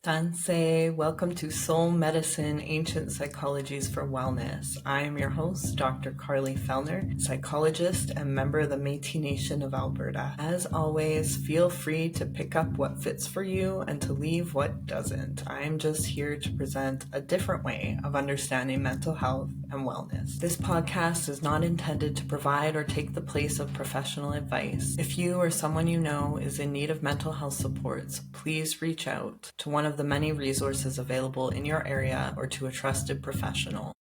Danse, welcome to Soul Medicine, Ancient Psychologies for Wellness. I am your host, Dr. Carly Fellner, psychologist and member of the Métis Nation of Alberta. As always, feel free to pick up what fits for you and to leave what doesn't. I am just here to present a different way of understanding mental health and wellness. This podcast is not intended to provide or take the place of professional advice. If you or someone you know is in need of mental health supports, please reach out to one of the many resources available in your area or to a trusted professional.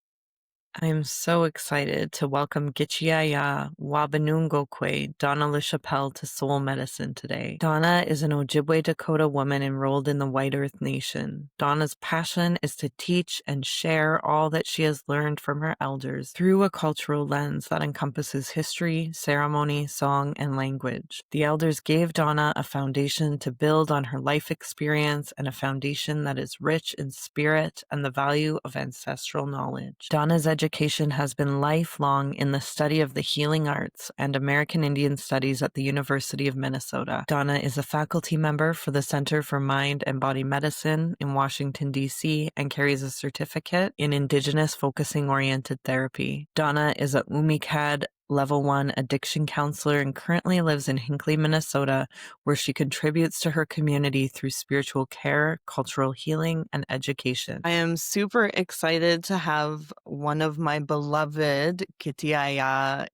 I am so excited to welcome kihtehayah Wabanungokwe, Donna LaChapelle, to Soul Medicine today. Donna is an Ojibwe Dakota woman enrolled in the White Earth Nation. Donna's passion is to teach and share all that she has learned from her elders through a cultural lens that encompasses history, ceremony, song, and language. The elders gave Donna a foundation to build on her life experience and a foundation that is rich in spirit and the value of ancestral knowledge. Donna's education has been lifelong in the study of the healing arts and American Indian Studies at the University of Minnesota. Donna is a faculty member for the Center for Mind and Body Medicine in Washington, D.C., and carries a certificate in Indigenous Focusing-Oriented Therapy. Donna is a UMICAD Level 1 addiction counselor and currently lives in Hinckley, Minnesota, where she contributes to her community through spiritual care, cultural healing, and education. I am super excited to have one of my beloved kihtehayah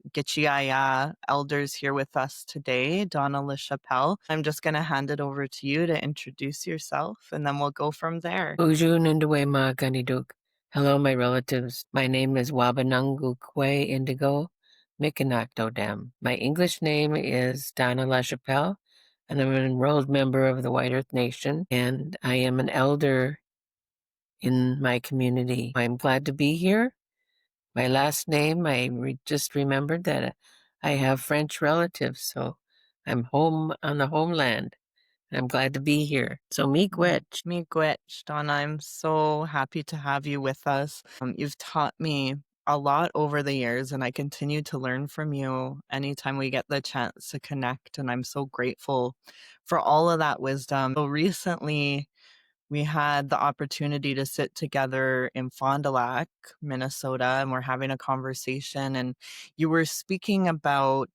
elders here with us today, Donna LaChapelle. I'm just going to hand it over to you to introduce yourself, and then we'll go from there. Uju Nunduwe Ganiduk. Hello, my relatives. My name is Wabanungokwe Indigo Mikanakdodam. My English name is Donna LaChapelle, and I'm an enrolled member of the White Earth Nation, and I am an elder in my community. I'm glad to be here. My last name, just remembered that I have French relatives, so I'm home on the homeland. I'm glad to be here. So miigwech. Miigwech, Donna. I'm so happy to have you with us. You've taught me a lot over the years, and I continue to learn from you anytime we get the chance to connect, and I'm so grateful for all of that wisdom. So recently, we had the opportunity to sit together in Fond du Lac, Minnesota, and we're having a conversation, and you were speaking about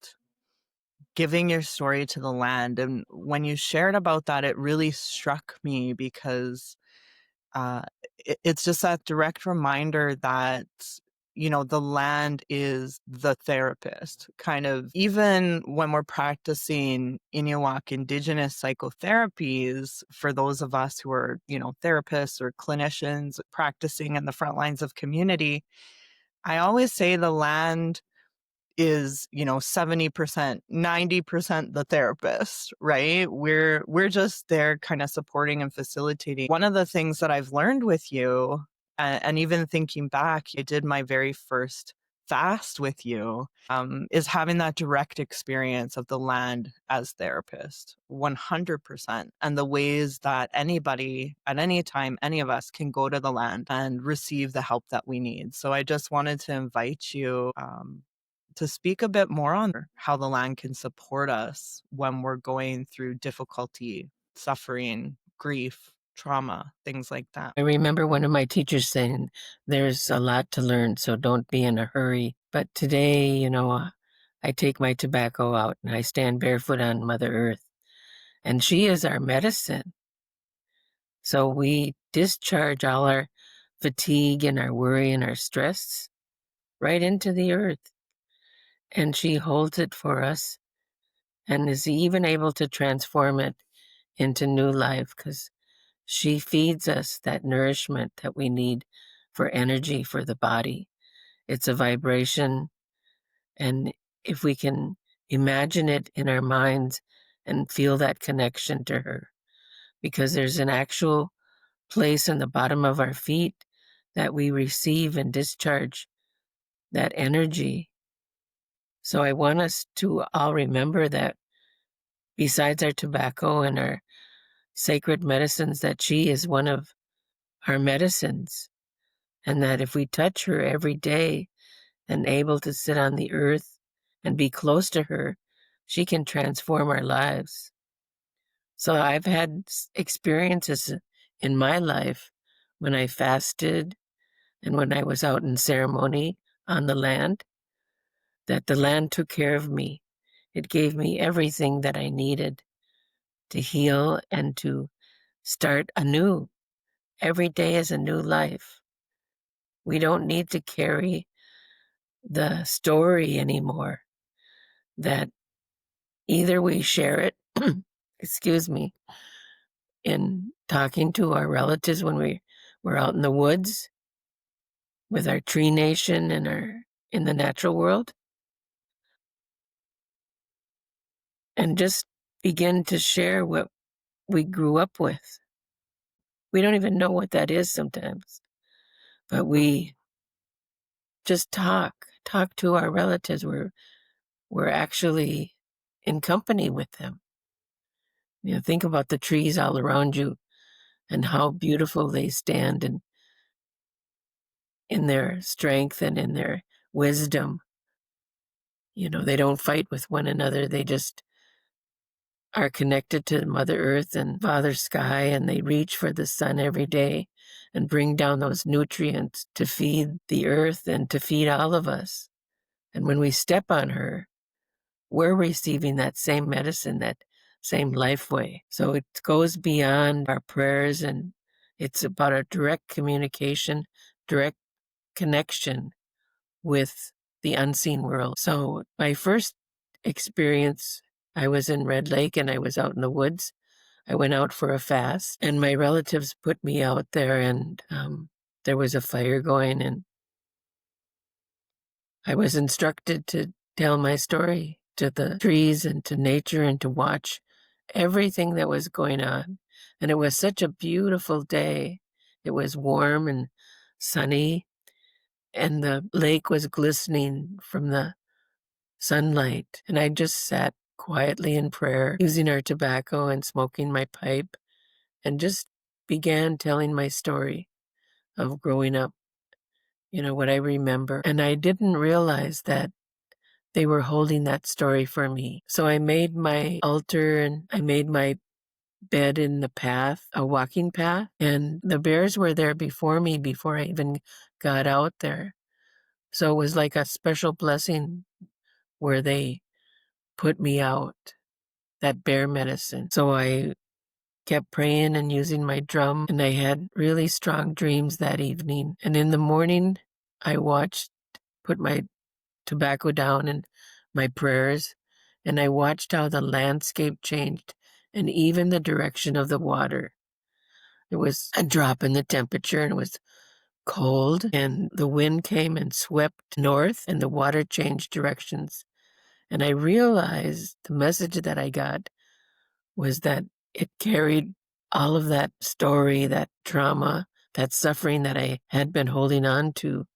giving your story to the land. And when you shared about that, it really struck me because it's just that direct reminder that, the land is the therapist. Kind of, even when we're practicing Inuak indigenous psychotherapies, for those of us who are, therapists or clinicians practicing in the front lines of community, I always say the land is 70%, 90% the therapist, right? We're just there kind of supporting and facilitating. One of the things that I've learned with you, and even thinking back, I did my very first fast with you, is having that direct experience of the land as therapist, 100%, and the ways that anybody at any time, any of us, can go to the land and receive the help that we need. So I just wanted to invite you to speak a bit more on how the land can support us when we're going through difficulty, suffering, grief, trauma, things like that. I remember one of my teachers saying, there's a lot to learn, so don't be in a hurry. But today, I take my tobacco out and I stand barefoot on Mother Earth. And she is our medicine. So we discharge all our fatigue and our worry and our stress right into the earth. And she holds it for us and is even able to transform it into new life because she feeds us that nourishment that we need for energy for the body. It's a vibration. And if we can imagine it in our minds and feel that connection to her, because there's an actual place in the bottom of our feet that we receive and discharge that energy. So I want us to all remember that besides our tobacco and our sacred medicines, that she is one of our medicines. And that if we touch her every day and able to sit on the earth and be close to her, she can transform our lives. So I've had experiences in my life when I fasted and when I was out in ceremony on the land, that the land took care of me. It gave me everything that I needed to heal and to start anew. Every day is a new life. We don't need to carry the story anymore, that either we share it, excuse me, in talking to our relatives when we're out in the woods with our tree nation and in the natural world, and just begin to share what we grew up with. We don't even know what that is sometimes, but we just talk to our relatives. We're actually in company with them. Think about the trees all around you and how beautiful they stand, and in their strength and in their wisdom. They don't fight with one another. They just are connected to Mother Earth and Father Sky, and they reach for the sun every day and bring down those nutrients to feed the earth and to feed all of us. And when we step on her, we're receiving that same medicine, that same life way. So it goes beyond our prayers, and it's about a direct communication, direct connection with the unseen world. So my first experience, I was in Red Lake and I was out in the woods. I went out for a fast, and my relatives put me out there, and there was a fire going, and I was instructed to tell my story to the trees and to nature and to watch everything that was going on. And it was such a beautiful day. It was warm and sunny, and the lake was glistening from the sunlight. And I just sat quietly in prayer, using our tobacco and smoking my pipe, and just began telling my story of growing up, what I remember. And I didn't realize that they were holding that story for me. So I made my altar and I made my bed in the path, a walking path, and the bears were there before me before I even got out there. So it was like a special blessing where they put me out, that bear medicine. So I kept praying and using my drum, and I had really strong dreams that evening. And in the morning, I put my tobacco down and my prayers, and I watched how the landscape changed and even the direction of the water. There was a drop in the temperature, and it was cold, and the wind came and swept north, and the water changed directions. And I realized the message that I got was that it carried all of that story, that trauma, that suffering that I had been holding on to.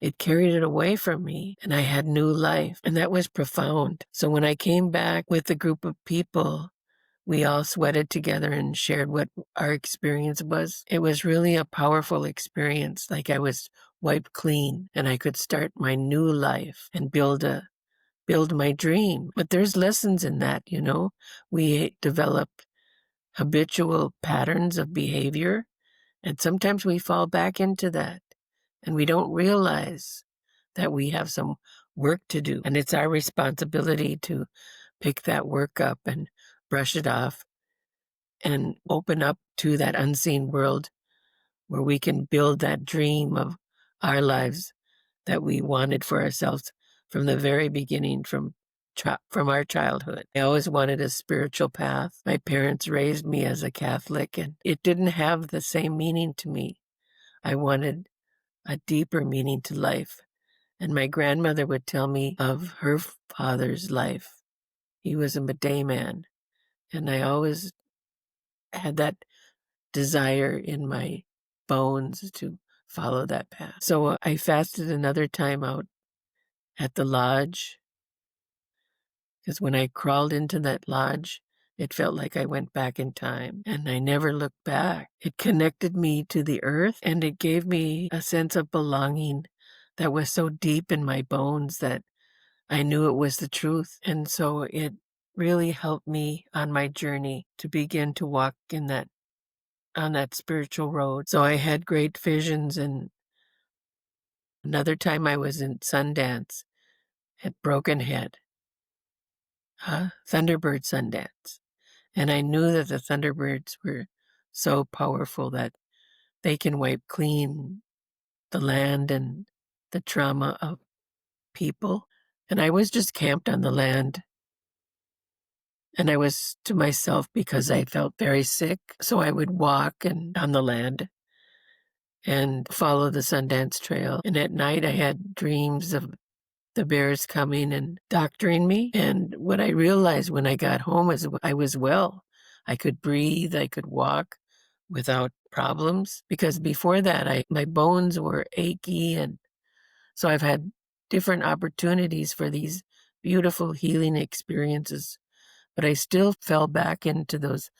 It carried it away from me, and I had new life, and that was profound. So when I came back with a group of people, we all sweated together and shared what our experience was. It was really a powerful experience, like I was wiped clean, and I could start my new life and build my dream. But there's lessons in that, We develop habitual patterns of behavior, and sometimes we fall back into that, and we don't realize that we have some work to do. And it's our responsibility to pick that work up and brush it off and open up to that unseen world where we can build that dream of our lives that we wanted for ourselves from the very beginning, from our childhood. I always wanted a spiritual path. My parents raised me as a Catholic, and it didn't have the same meaning to me. I wanted a deeper meaning to life. And my grandmother would tell me of her father's life. He was a Maday man, and I always had that desire in my bones to follow that path. So I fasted another time out at the lodge, because when I crawled into that lodge, it felt like I went back in time, and I never looked back. It connected me to the earth, and it gave me a sense of belonging that was so deep in my bones that I knew it was the truth. And so it really helped me on my journey to begin to walk in that on that spiritual road. So I had great visions. And another time I was in Sundance at Broken Head, Thunderbird Sundance. And I knew that the Thunderbirds were so powerful that they can wipe clean the land and the trauma of people. And I was just camped on the land. And I was to myself because I felt very sick. So I would walk on the land and follow the Sundance Trail. And at night I had dreams of the bears coming and doctoring me. And what I realized when I got home is I was well. I could breathe, I could walk without problems. Because before that, my bones were achy. And so I've had different opportunities for these beautiful healing experiences. But I still fell back into those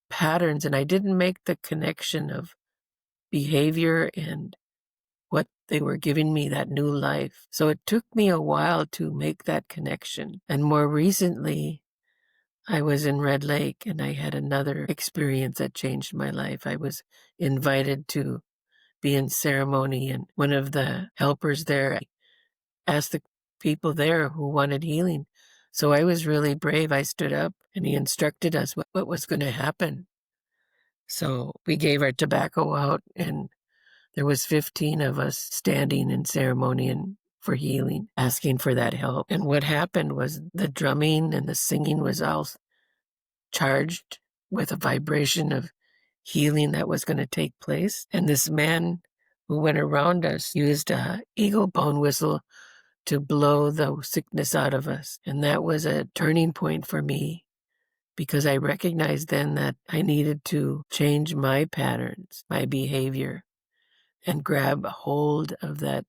patterns, and I didn't make the connection of behavior and what they were giving me, that new life. So it took me a while to make that connection. And more recently, I was in Red Lake and I had another experience that changed my life. I was invited to be in ceremony, and one of the helpers there asked the people there who wanted healing. So I was really brave. I stood up and he instructed us what was going to happen. So we gave our tobacco out, and there was 15 of us standing in ceremony and for healing, asking for that help. And what happened was the drumming and the singing was all charged with a vibration of healing that was going to take place. And this man who went around us used a eagle bone whistle to blow the sickness out of us. And that was a turning point for me, because I recognized then that I needed to change my patterns, my behavior, and grab a hold of that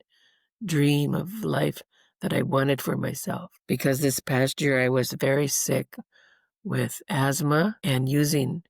dream of life that I wanted for myself. Because this past year I was very sick with asthma and using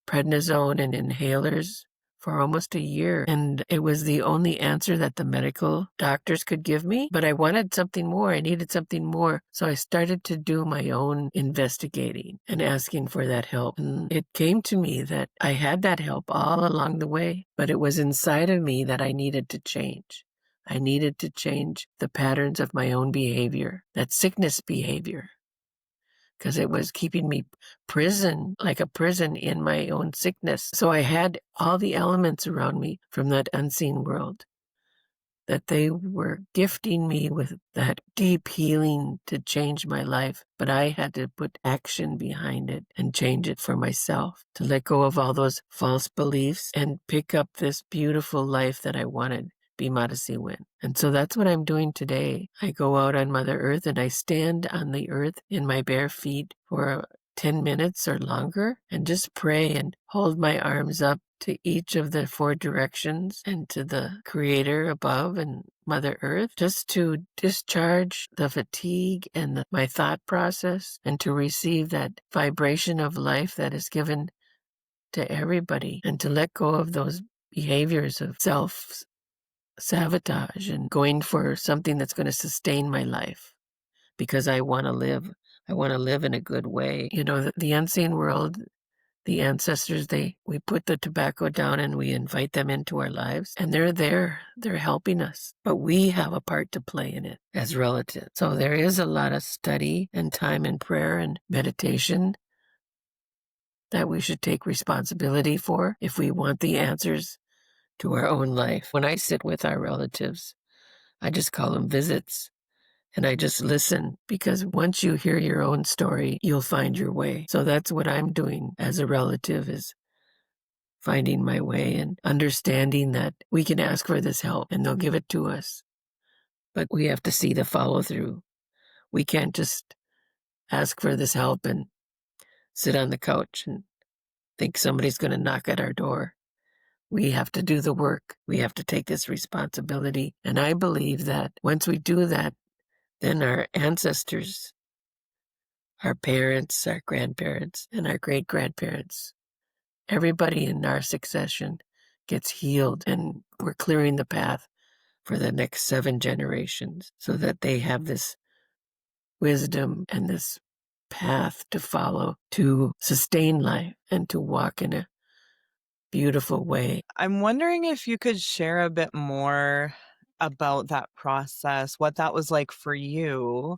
prednisone and inhalers for almost a year. And it was the only answer that the medical doctors could give me. But I wanted something more. I needed something more. So I started to do my own investigating and asking for that help. And it came to me that I had that help all along the way, but it was inside of me that I needed to change. I needed to change the patterns of my own behavior, that sickness behavior, because it was keeping me like a prison in my own sickness. So I had all the elements around me from that unseen world, that they were gifting me with that deep healing to change my life. But I had to put action behind it and change it for myself, to let go of all those false beliefs and pick up this beautiful life that I wanted. And so that's what I'm doing today. I go out on Mother Earth and I stand on the earth in my bare feet for 10 minutes or longer and just pray and hold my arms up to each of the 4 directions and to the Creator above and Mother Earth, just to discharge the fatigue and my thought process, and to receive that vibration of life that is given to everybody, and to let go of those behaviors of self-sabotage and going for something that's going to sustain my life, because I want to live. I want to live in a good way. You know, the unseen world, the ancestors, we put the tobacco down and we invite them into our lives, and they're there. They're helping us, but we have a part to play in it as relatives. So there is a lot of study and time and prayer and meditation that we should take responsibility for if we want the answers to our own life. When I sit with our relatives, I just call them visits, and I just listen, because once you hear your own story, you'll find your way. So that's what I'm doing as a relative, is finding my way and understanding that we can ask for this help and they'll give it to us. But we have to see the follow through. We can't just ask for this help and sit on the couch and think somebody's going to knock at our door. We have to do the work. We have to take this responsibility. And I believe that once we do that, then our ancestors, our parents, our grandparents, and our great-grandparents, everybody in our succession gets healed, and we're clearing the path for the next 7 generations so that they have this wisdom and this path to follow to sustain life and to walk in a beautiful way. I'm wondering if you could share a bit more about that process, what that was like for you,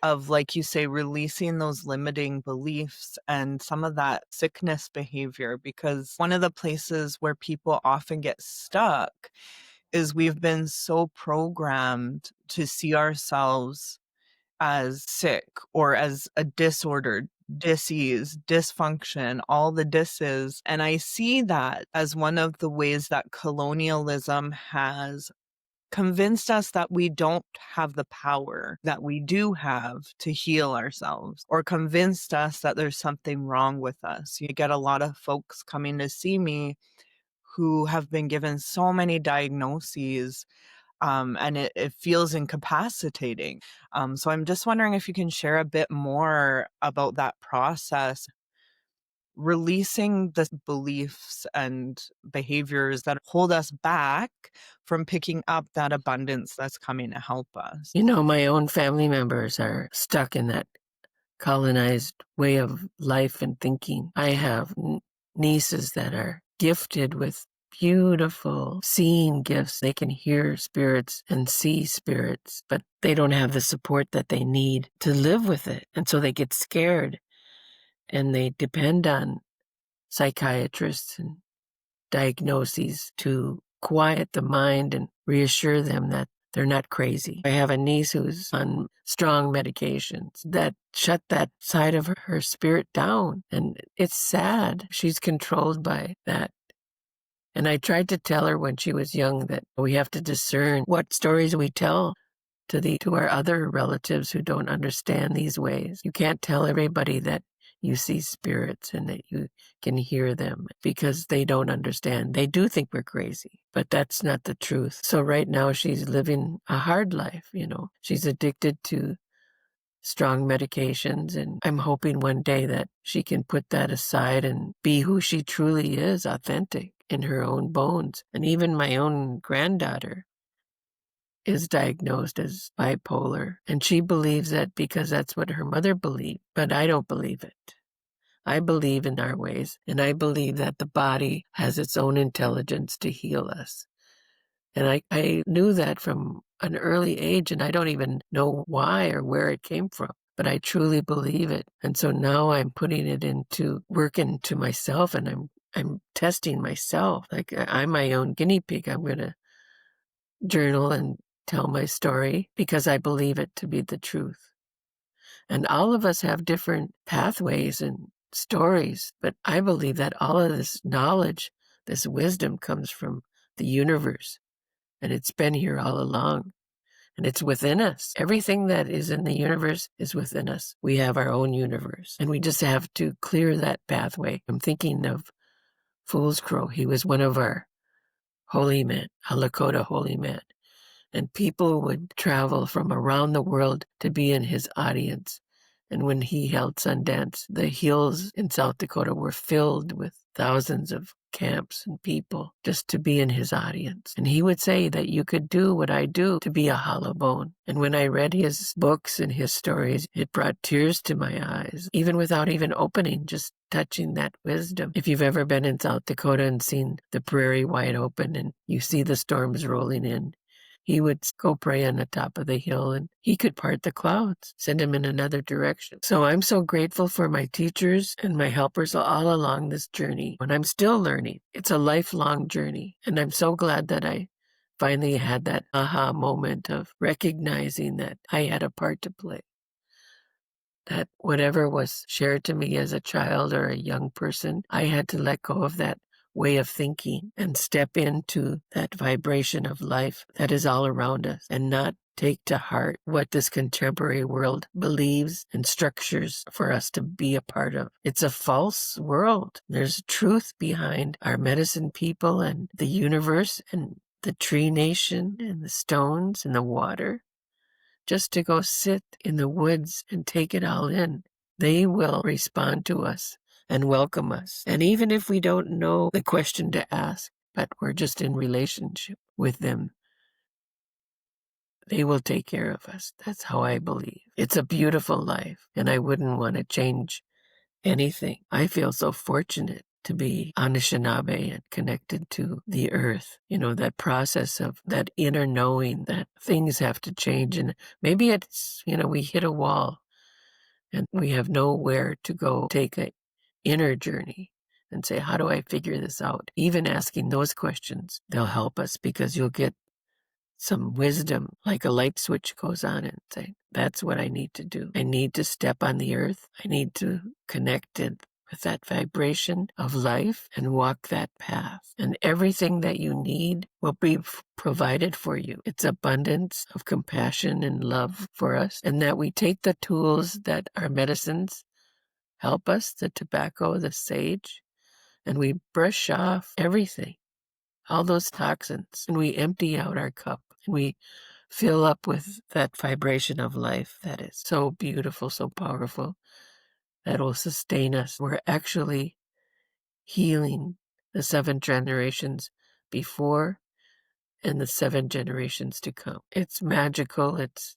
of, like you say, releasing those limiting beliefs and some of that sickness behavior. Because one of the places where people often get stuck is we've been so programmed to see ourselves as sick or as a disorder, disease, dysfunction, all the disses. And I see that as one of the ways that colonialism has convinced us that we don't have the power that we do have to heal ourselves, or convinced us that there's something wrong with us. You get a lot of folks coming to see me who have been given so many diagnoses, and it feels incapacitating. So I'm just wondering if you can share a bit more about that process, releasing the beliefs and behaviors that hold us back from picking up that abundance that's coming to help us. You know, my own family members are stuck in that colonized way of life and thinking. I have nieces that are gifted with beautiful seeing gifts. They can hear spirits and see spirits, but they don't have the support that they need to live with it. And so they get scared and they depend on psychiatrists and diagnoses to quiet the mind and reassure them that they're not crazy. I have a niece who's on strong medications that shut that side of her spirit down. And it's sad. She's controlled by that. And I tried to tell her when she was young that we have to discern what stories we tell to our other relatives who don't understand these ways. You can't tell everybody that you see spirits and that you can hear them because they don't understand. They do think we're crazy, but that's not the truth. So right now she's living a hard life, you know. She's addicted to strong medications, and I'm hoping one day that she can put that aside and be who she truly is, authentic in her own bones. And even my own granddaughter is diagnosed as bipolar, and she believes that because that's what her mother believed, but I don't believe it. I believe in our ways, and I believe that the body has its own intelligence to heal us. And I knew that from an early age, and I don't even know why or where it came from, but I truly believe it. And so now I'm putting it into work into myself, and I'm testing myself. Like I'm my own guinea pig. I'm going to journal and tell my story because I believe it to be the truth. And all of us have different pathways and stories, but I believe that all of this knowledge, this wisdom comes from the universe, and it's been here all along, and it's within us. Everything that is in the universe is within us. We have our own universe, and we just have to clear that pathway. I'm thinking of Fool's Crow. He was one of our holy men, a Lakota holy man. And people would travel from around the world to be in his audience. And when he held Sundance, the hills in South Dakota were filled with thousands of camps and people just to be in his audience. And he would say that you could do what I do to be a hollow bone. And when I read his books and his stories, it brought tears to my eyes, even without even opening, just touching that wisdom. If you've ever been in South Dakota and seen the prairie wide open and you see the storms rolling in, he would go pray on the top of the hill and he could part the clouds, send him in another direction. So I'm so grateful for my teachers and my helpers all along this journey. And I'm still learning. It's a lifelong journey. And I'm so glad that I finally had that aha moment of recognizing that I had a part to play. That whatever was shared to me as a child or a young person, I had to let go of that way of thinking and step into that vibration of life that is all around us and not take to heart what this contemporary world believes and structures for us to be a part of. It's a false world. There's truth behind our medicine people and the universe and the tree nation and the stones and the water. Just to go sit in the woods and take it all in, they will respond to us and welcome us. And even if we don't know the question to ask, but we're just in relationship with them, they will take care of us. That's how I believe. It's a beautiful life, and I wouldn't want to change anything. I feel so fortunate to be Anishinaabe and connected to the earth. That process of that inner knowing that things have to change. And maybe it's, we hit a wall and we have nowhere to go take an inner journey and say, how do I figure this out? Even asking those questions, they'll help us, because you'll get some wisdom, like a light switch goes on and say, that's what I need to do. I need to step on the earth. I need to connect it with that vibration of life and walk that path. And everything that you need will be provided for you. It's abundance of compassion and love for us. And that we take the tools that our medicines help us, the tobacco, the sage, and we brush off everything, all those toxins, and we empty out our cup. And we fill up with that vibration of life that is so beautiful, so powerful, that will sustain us. We're actually healing the 7 generations before and the 7 generations to come. It's magical. It's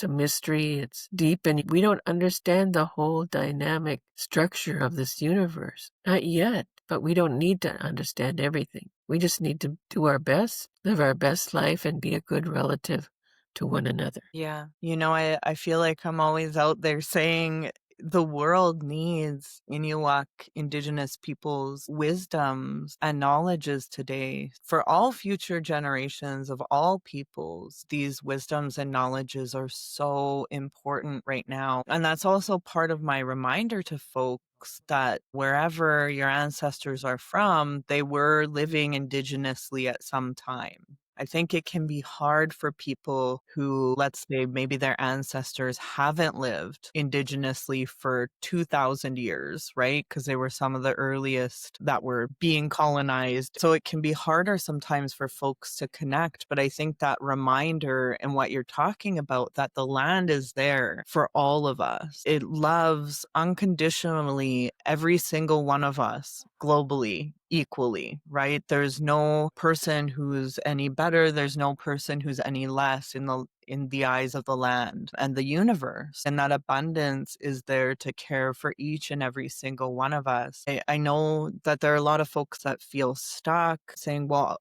a mystery. It's deep, and we don't understand the whole dynamic structure of this universe. Not yet, but we don't need to understand everything. We just need to do our best, live our best life, and be a good relative to one another. Yeah. I feel like I'm always out there saying the world needs Inuak Indigenous people's wisdoms and knowledges today. For all future generations of all peoples, these wisdoms and knowledges are so important right now. And that's also part of my reminder to folks that wherever your ancestors are from, they were living indigenously at some time. I think it can be hard for people who, let's say, maybe their ancestors haven't lived indigenously for 2,000 years, right? Because they were some of the earliest that were being colonized. So it can be harder sometimes for folks to connect. But I think that reminder and what you're talking about, that the land is there for all of us. It loves unconditionally every single one of us globally, equally, right? There's no person who's any better. There's no person who's any less in the eyes of the land and the universe. And that abundance is there to care for each and every single one of us. I know that there are a lot of folks that feel stuck saying, well,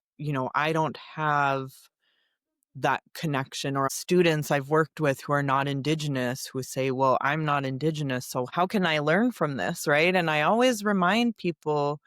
I don't have that connection, or students I've worked with who are not Indigenous who say, well, I'm not Indigenous, so how can I learn from this, right? And I always remind people,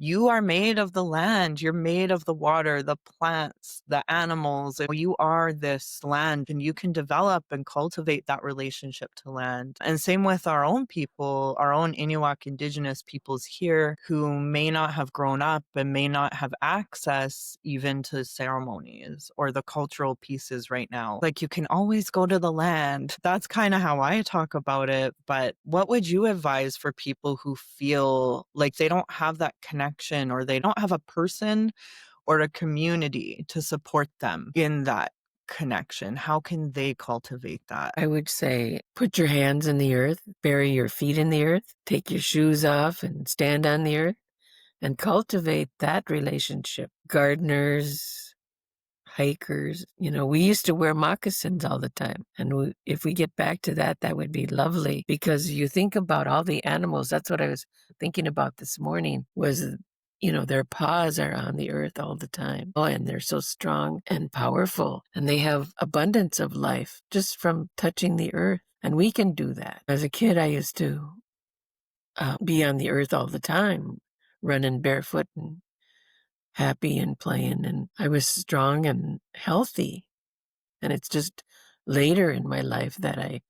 you are made of the land, you're made of the water, the plants, the animals. You are this land, and you can develop and cultivate that relationship to land. And same with our own people, our own Inuak Indigenous peoples here, who may not have grown up and may not have access even to ceremonies or the cultural pieces right now. Like, you can always go to the land. That's kind of how I talk about it. But what would you advise for people who feel like they don't have that connection, or they don't have a person or a community to support them in that connection? How can they cultivate that? I would say put your hands in the earth, bury your feet in the earth, take your shoes off and stand on the earth and cultivate that relationship. Gardeners, hikers, we used to wear moccasins all the time. And if we get back to that, that would be lovely, because you think about all the animals. That's what I was thinking about this morning was, their paws are on the earth all the time. Oh, and they're so strong and powerful, and they have abundance of life just from touching the earth. And we can do that. As a kid, I used to be on the earth all the time, running barefoot and happy and playing, and I was strong and healthy. And it's just later in my life that I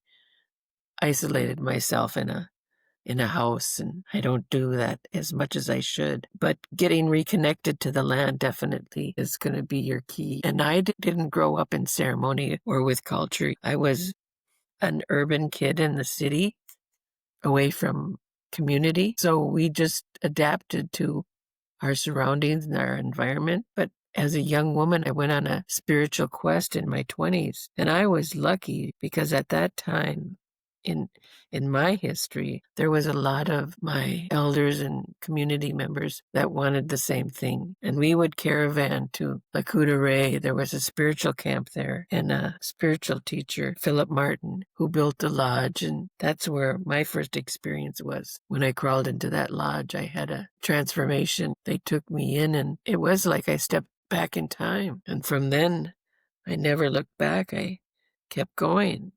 isolated myself in a house, and I don't do that as much as I should. But getting reconnected to the land definitely is going to be your key. And I didn't grow up in ceremony or with culture. I was an urban kid in the city, away from community. So we just adapted to our surroundings and our environment. But as a young woman, I went on a spiritual quest in my 20s. And I was lucky because at that time in my history, there was a lot of my elders and community members that wanted the same thing. And we would caravan to Lakota. There was a spiritual camp there and a spiritual teacher, Philip Martin, who built the lodge. And that's where my first experience was. When I crawled into that lodge, I had a transformation. They took me in and it was like I stepped back in time. And from then, I never looked back. I kept going.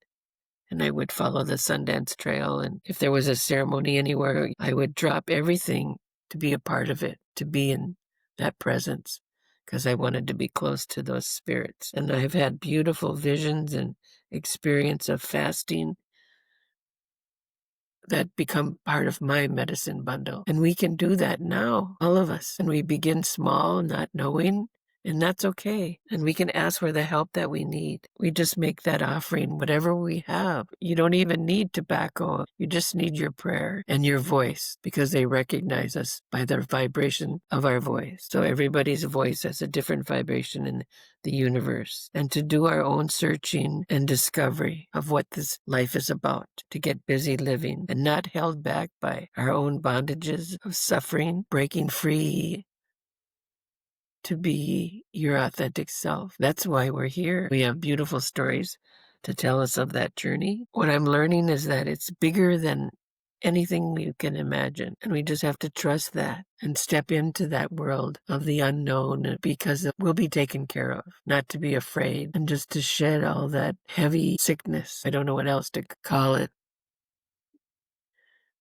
And I would follow the Sundance Trail. And if there was a ceremony anywhere, I would drop everything to be a part of it, to be in that presence, because I wanted to be close to those spirits. And I've had beautiful visions and experience of fasting that become part of my medicine bundle. And we can do that now, all of us. And we begin small, not knowing, and that's okay. And we can ask for the help that we need. We just make that offering, whatever we have. You don't even need tobacco. You just need your prayer and your voice, because they recognize us by the vibration of our voice. So everybody's voice has a different vibration in the universe. And to do our own searching and discovery of what this life is about, to get busy living and not held back by our own bondages of suffering, breaking free, to be your authentic self. That's why we're here. We have beautiful stories to tell us of that journey. What I'm learning is that it's bigger than anything you can imagine. And we just have to trust that and step into that world of the unknown, because it will be taken care of, not to be afraid, and just to shed all that heavy sickness. I don't know what else to call it.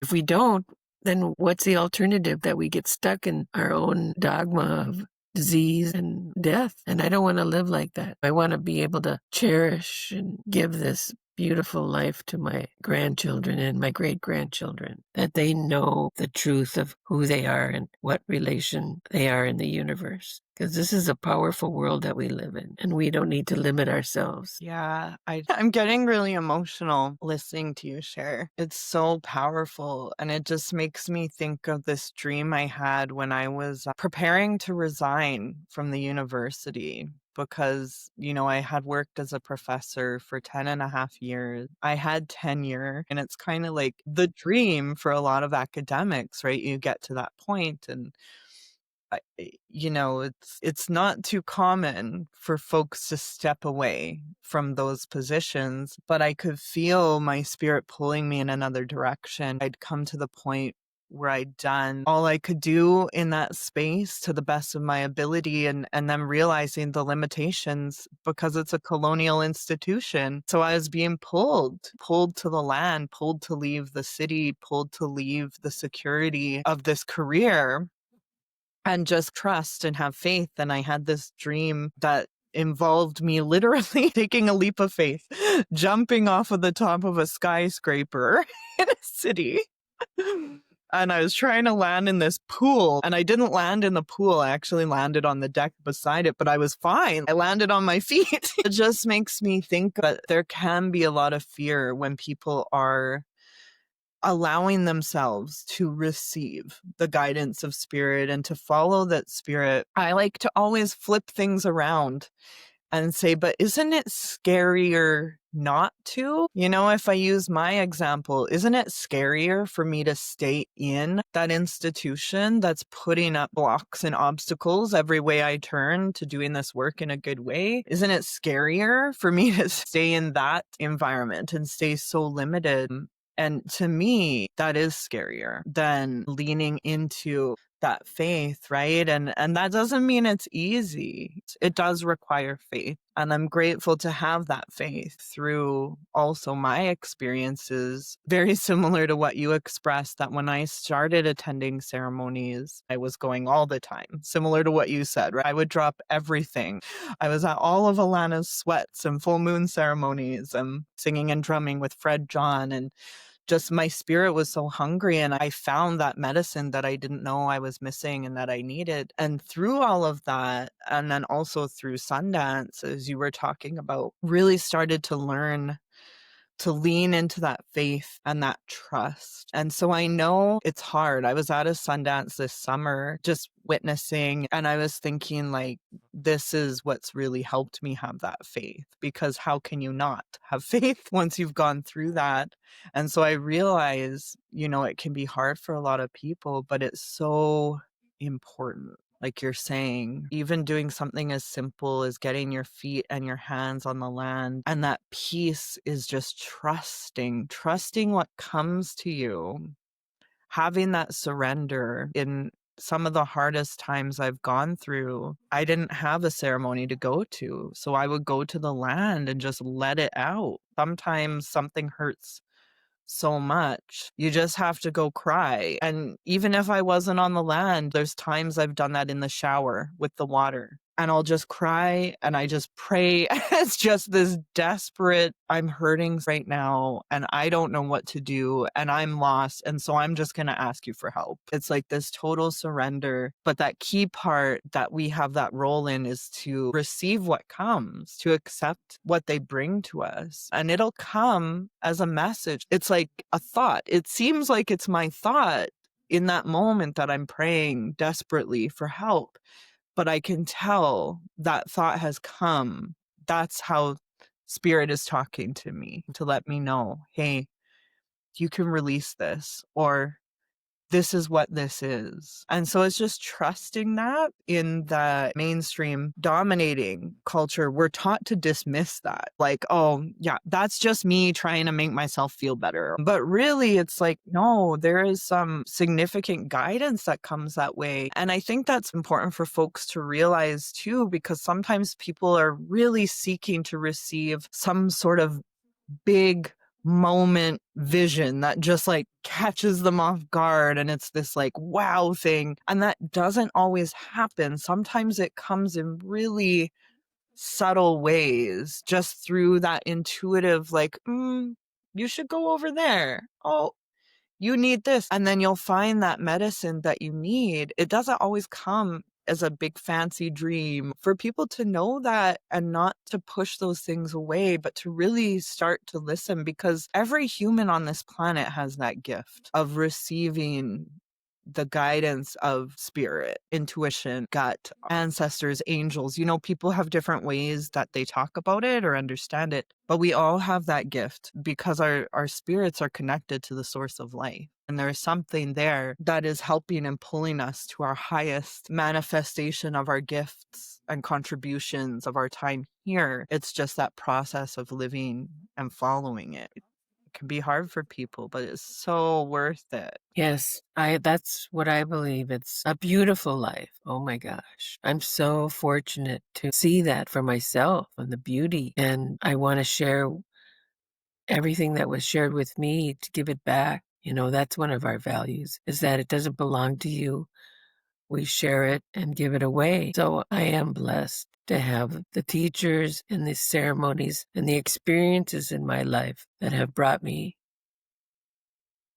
If we don't, then what's the alternative? That we get stuck in our own dogma of disease and death. And I don't want to live like that. I want to be able to cherish and give this beautiful life to my grandchildren and my great-grandchildren, that they know the truth of who they are and what relation they are in the universe. Because this is a powerful world that we live in, and we don't need to limit ourselves. Yeah, I'm getting really emotional listening to you share. It's so powerful, and it just makes me think of this dream I had when I was preparing to resign from the university. Because, I had worked as a professor for 10 and a half years. I had tenure, and it's kind of like the dream for a lot of academics, right? You get to that point, and it's not too common for folks to step away from those positions, but I could feel my spirit pulling me in another direction. I'd come to the point where I'd done all I could do in that space to the best of my ability, and then realizing the limitations, because it's a colonial institution. So I was being pulled to the land, pulled to leave the city, pulled to leave the security of this career, and just trust and have faith. And I had this dream that involved me literally taking a leap of faith, jumping off of the top of a skyscraper in a city. And I was trying to land in this pool, and I didn't land in the pool. I actually landed on the deck beside it, but I was fine. I landed on my feet. It just makes me think that there can be a lot of fear when people are allowing themselves to receive the guidance of spirit and to follow that spirit. I like to always flip things around and say, but isn't it scarier not to? If I use my example, isn't it scarier for me to stay in that institution that's putting up blocks and obstacles every way I turn to doing this work in a good way? Isn't it scarier for me to stay in that environment and stay so limited? And to me, that is scarier than leaning into that faith, right? And that doesn't mean it's easy. It does require faith. And I'm grateful to have that faith through also my experiences, very similar to what you expressed, that when I started attending ceremonies, I was going all the time, similar to what you said, right? I would drop everything. I was at all of Alana's sweats and full moon ceremonies and singing and drumming with Fred John, and just my spirit was so hungry, and I found that medicine that I didn't know I was missing and that I needed. And through all of that, and then also through Sundance, as you were talking about, really started to learn to lean into that faith and that trust. And so I know it's hard. I was at a Sundance this summer just witnessing, and I was thinking, like, this is what's really helped me have that faith, because how can you not have faith once you've gone through that? And so I realize, it can be hard for a lot of people, but it's so important. Like you're saying, even doing something as simple as getting your feet and your hands on the land. And that peace is just trusting what comes to you, having that surrender. In some of the hardest times I've gone through, I didn't have a ceremony to go to. So I would go to the land and just let it out. Sometimes something hurts so much, you just have to go cry. And even if I wasn't on the land, there's times I've done that in the shower with the water. And I'll just cry and I just pray. It's just this desperate, I'm hurting right now and I don't know what to do and I'm lost. And so I'm just going to ask you for help. It's like this total surrender. But that key part that we have that role in is to receive what comes, to accept what they bring to us. And it'll come as a message. It's like a thought. It seems like it's my thought in that moment that I'm praying desperately for help. But I can tell that thought has come. That's how Spirit is talking to me, to let me know, hey, you can release this, or this is what this is. And so it's just trusting that. In the mainstream dominating culture, we're taught to dismiss that. Like, oh, yeah, that's just me trying to make myself feel better. But really, it's like, no, there is some significant guidance that comes that way. And I think that's important for folks to realize too, because sometimes people are really seeking to receive some sort of big moment vision that just like catches them off guard, and it's this like wow thing, and that doesn't always happen. Sometimes it comes in really subtle ways, just through that intuitive like, you should go over there, oh, you need this, and then you'll find that medicine that you need. It doesn't always come as a big fancy dream. For people to know that and not to push those things away, but to really start to listen, because every human on this planet has that gift of receiving the guidance of spirit, intuition, gut, ancestors, angels. People have different ways that they talk about it or understand it, but we all have that gift because our spirits are connected to the source of life. And there's something there that is helping and pulling us to our highest manifestation of our gifts and contributions of our time here. It's just that process of living and following it. It can be hard for people, but it's so worth it. Yes, that's what I believe. It's a beautiful life. Oh my gosh. I'm so fortunate to see that for myself and the beauty. And I want to share everything that was shared with me to give it back. That's one of our values, is that it doesn't belong to you. We share it and give it away. So I am blessed to have the teachers and the ceremonies and the experiences in my life that have brought me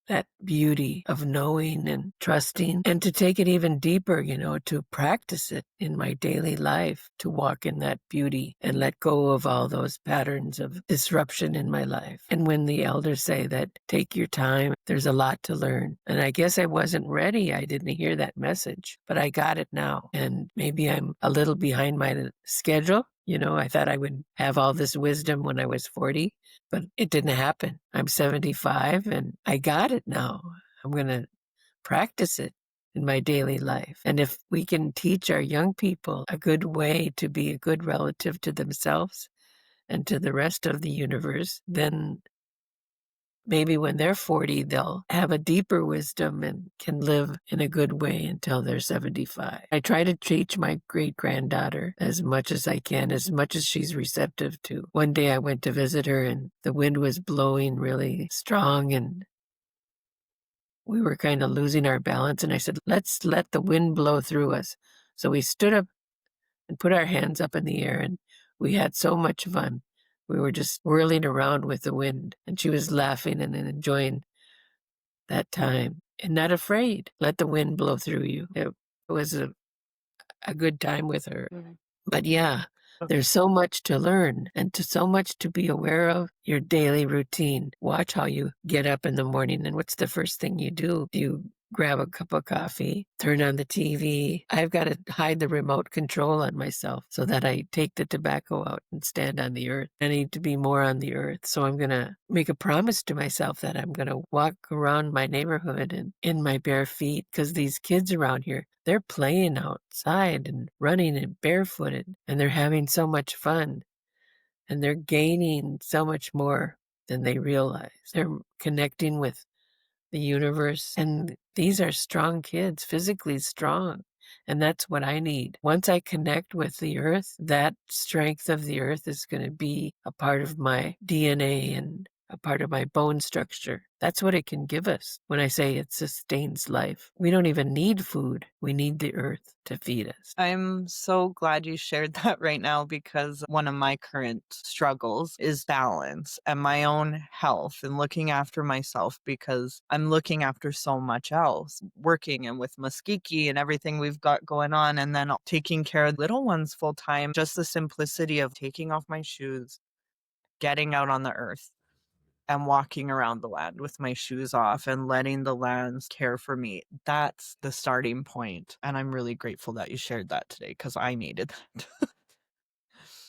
that beauty of knowing and trusting, and to take it even deeper, to practice it in my daily life, to walk in that beauty and let go of all those patterns of disruption in my life. And when the elders say that, take your time, there's a lot to learn. And I guess I wasn't ready. I didn't hear that message, but I got it now. And maybe I'm a little behind my schedule. I thought I would have all this wisdom when I was 40, but it didn't happen. I'm 75 and I got it now. I'm going to practice it in my daily life. And if we can teach our young people a good way to be a good relative to themselves and to the rest of the universe, then maybe when they're 40, they'll have a deeper wisdom and can live in a good way until they're 75. I try to teach my great-granddaughter as much as I can, as much as she's receptive to. One day I went to visit her and the wind was blowing really strong and we were kind of losing our balance. And I said, let's let the wind blow through us. So we stood up and put our hands up in the air and we had so much fun. We were just whirling around with the wind, and she was laughing and enjoying that time and not afraid. Let the wind blow through you. It was a good time with her. But yeah, There's so much to learn and so much to be aware of. Your daily routine. Watch how you get up in the morning and what's the first thing you do? Do you grab a cup of coffee, turn on the TV? I've got to hide the remote control on myself so that I take the tobacco out and stand on the earth. I need to be more on the earth. So I'm going to make a promise to myself that I'm going to walk around my neighborhood and in my bare feet, because these kids around here, they're playing outside and running and barefooted, and they're having so much fun, and they're gaining so much more than they realize. They're connecting with the universe, and these are strong kids, physically strong. And that's what I need. Once I connect with the earth, that strength of the earth is going to be a part of my DNA and a part of my bone structure. That's what it can give us when I say it sustains life. We don't even need food. We need the earth to feed us. I'm so glad you shared that right now, because one of my current struggles is balance and my own health and looking after myself, because I'm looking after so much else, working and with maskihkiy and everything we've got going on, and then taking care of little ones full time. Just the simplicity of taking off my shoes, getting out on the earth, and walking around the land with my shoes off and letting the lands care for me. That's the starting point. And I'm really grateful that you shared that today, because I needed that.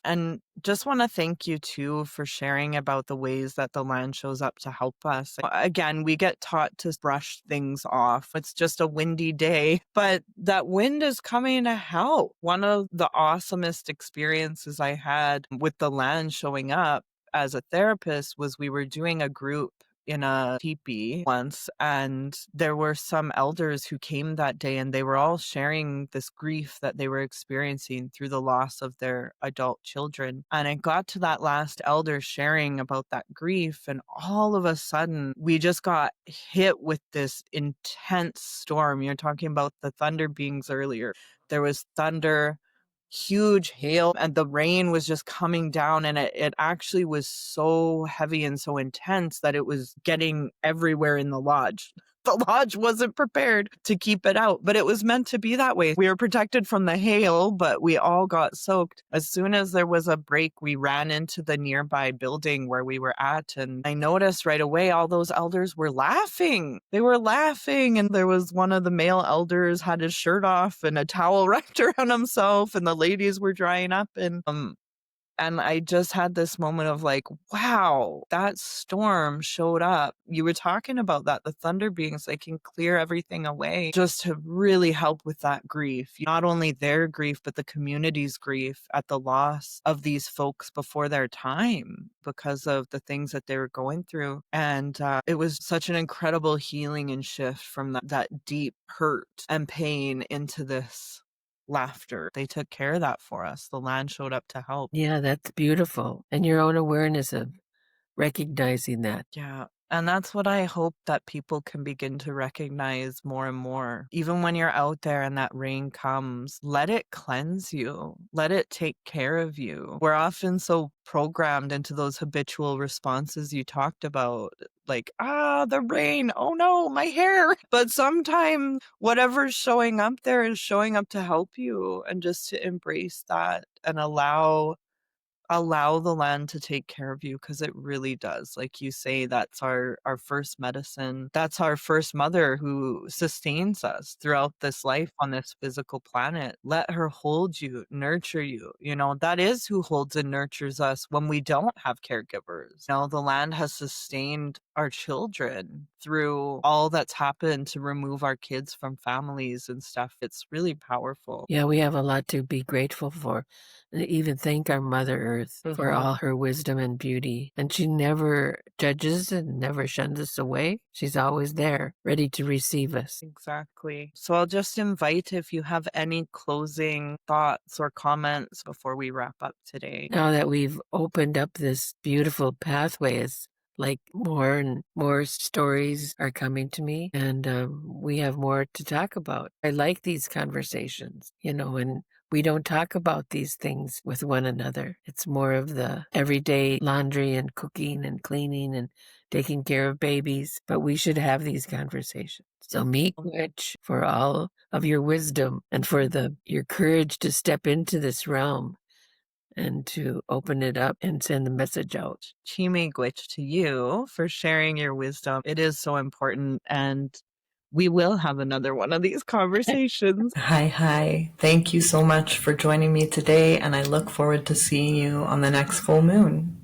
And just want to thank you too for sharing about the ways that the land shows up to help us. Again, we get taught to brush things off. It's just a windy day, but that wind is coming to help. One of the awesomest experiences I had with the land showing up as a therapist was we were doing a group in a teepee once, and there were some elders who came that day, and they were all sharing this grief that they were experiencing through the loss of their adult children. And it got to that last elder sharing about that grief, and all of a sudden we just got hit with this intense storm. You're talking about the thunder beings earlier. There was thunder, huge hail, and the rain was just coming down, and it actually was so heavy and so intense that it was getting everywhere in the lodge. The lodge wasn't prepared to keep it out, but it was meant to be that way. We were protected from the hail, but we all got soaked. As soon as there was a break, we ran into the nearby building where we were at, and I noticed right away all those elders were laughing. They were laughing, and there was one of the male elders had his shirt off and a towel wrapped around himself, and the ladies were drying up, and I just had this moment of like, wow, that storm showed up. You were talking about that, the thunder beings, they can clear everything away just to really help with that grief. Not only their grief, but the community's grief at the loss of these folks before their time because of the things that they were going through. And it was such an incredible healing and shift from that deep hurt and pain into this laughter. They took care of that for us. The land showed up to help. Yeah, that's beautiful. And your own awareness of recognizing that. Yeah. And that's what I hope that people can begin to recognize more and more. Even when you're out there and that rain comes, let it cleanse you. Let it take care of you. We're often so programmed into those habitual responses you talked about, like, the rain, oh no, my hair. But sometimes whatever's showing up there is showing up to help you, and just to embrace that and allow the land to take care of you, because it really does. Like you say, that's our first medicine. That's our first mother who sustains us throughout this life on this physical planet. Let her hold you, nurture you. That is who holds and nurtures us when we don't have caregivers. The land has sustained our children through all that's happened to remove our kids from families and stuff. It's really powerful. Yeah, we have a lot to be grateful for. And even thank our Mother Earth for all her wisdom and beauty. And she never judges and never shuns us away. She's always there, ready to receive us. Exactly. So I'll just invite if you have any closing thoughts or comments before we wrap up today. Now that we've opened up this beautiful pathway, it's like more and more stories are coming to me, and we have more to talk about. I like these conversations, and we don't talk about these things with one another. It's more of the everyday laundry and cooking and cleaning and taking care of babies, but we should have these conversations. So miigwech for all of your wisdom and for your courage to step into this realm and to open it up and send the message out. Chimigwich to you for sharing your wisdom. It is so important, and we will have another one of these conversations. Hi. Thank you so much for joining me today, and I look forward to seeing you on the next full moon.